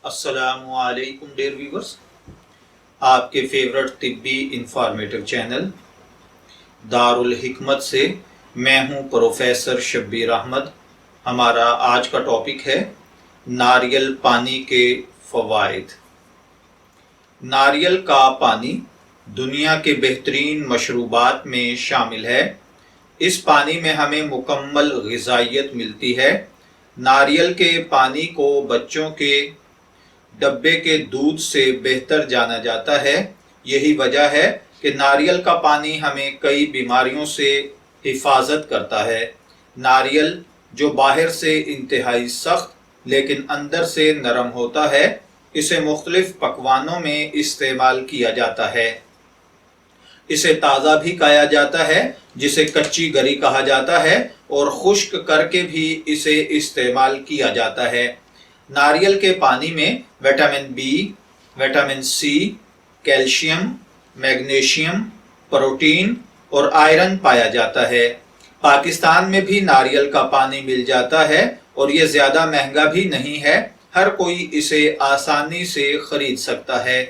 السلام علیکم dear viewers, آپ کے فیورٹ طبی انفارمیٹو چینل دارالحکمت سے میں ہوں پروفیسر شبیر احمد۔ ہمارا آج کا ٹاپک ہے ناریل پانی کے فوائد۔ ناریل کا پانی دنیا کے بہترین مشروبات میں شامل ہے۔ اس پانی میں ہمیں مکمل غذائیت ملتی ہے۔ ناریل کے پانی کو بچوں کے ڈبے کے دودھ سے بہتر جانا جاتا ہے۔ یہی وجہ ہے کہ ناریل کا پانی ہمیں کئی بیماریوں سے حفاظت کرتا ہے۔ ناریل جو باہر سے انتہائی سخت لیکن اندر سے نرم ہوتا ہے، اسے مختلف پکوانوں میں استعمال کیا جاتا ہے۔ اسے تازہ بھی کھایا جاتا ہے، جسے کچی گری کہا جاتا ہے، اور خشک کر کے بھی اسے استعمال کیا جاتا ہے۔ ناریل کے پانی میں vitamin B, vitamin C, calcium, magnesium, protein اور آئرن پایا جاتا ہے۔ پاکستان میں بھی ناریل کا پانی مل جاتا ہے اور یہ زیادہ مہنگا بھی نہیں ہے، ہر کوئی اسے آسانی سے خرید سکتا ہے۔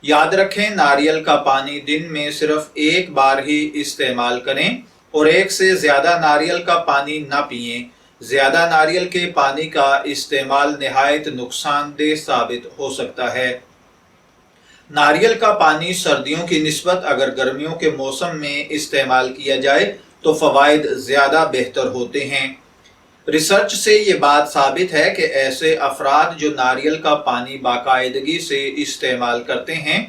یاد رکھیں، ناریل کا پانی دن میں صرف ایک بار ہی استعمال کریں اور ایک سے زیادہ ناریل کا پانی نہ پئیں۔ زیادہ ناریل کے پانی کا استعمال نہایت نقصان دہ ثابت ہو سکتا ہے۔ ناریل کا پانی سردیوں کی نسبت اگر گرمیوں کے موسم میں استعمال کیا جائے تو فوائد زیادہ بہتر ہوتے ہیں۔ ریسرچ سے یہ بات ثابت ہے کہ ایسے افراد جو ناریل کا پانی باقاعدگی سے استعمال کرتے ہیں،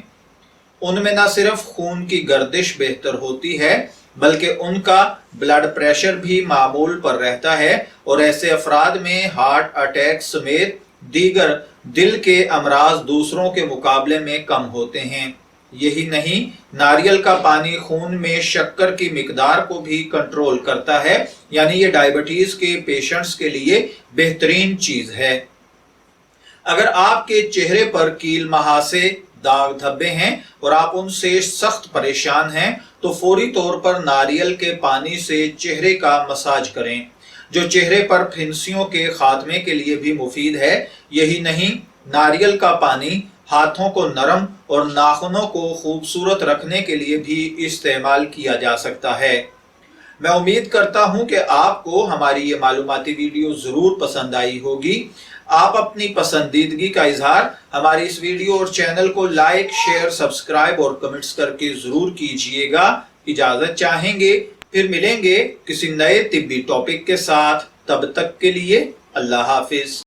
ان میں نہ صرف خون کی گردش بہتر ہوتی ہے بلکہ ان کا بلڈ پریشر بھی معمول پر رہتا ہے، اور ایسے افراد میں ہارٹ اٹیک سمیت دیگر دل کے امراض دوسروں کے مقابلے میں کم ہوتے ہیں۔ یہی نہیں، ناریل کا پانی خون میں شکر کی مقدار کو بھی کنٹرول کرتا ہے، یعنی یہ ڈائبٹیز کے پیشنٹس کے لیے بہترین چیز ہے۔ اگر آپ کے چہرے پر کیل مہاسے، داغ دھبے ہیں اور آپ ان سے سخت پریشان ہیں تو فوری طور پر ناریل کے پانی سے چہرے کا مساج کریں، جو چہرے پر پھنسیوں کے خاتمے کے لیے بھی مفید ہے۔ یہی نہیں، ناریل کا پانی ہاتھوں کو نرم اور ناخنوں کو خوبصورت رکھنے کے لیے بھی استعمال کیا جا سکتا ہے۔ میں امید کرتا ہوں کہ آپ کو ہماری یہ معلوماتی ویڈیو ضرور پسند آئی ہوگی۔ آپ اپنی پسندیدگی کا اظہار ہماری اس ویڈیو اور چینل کو لائک، شیئر، سبسکرائب اور کمنٹس کر کے ضرور کیجئے گا۔ اجازت چاہیں گے، پھر ملیں گے کسی نئے طبی ٹاپک کے ساتھ۔ تب تک کے لیے اللہ حافظ۔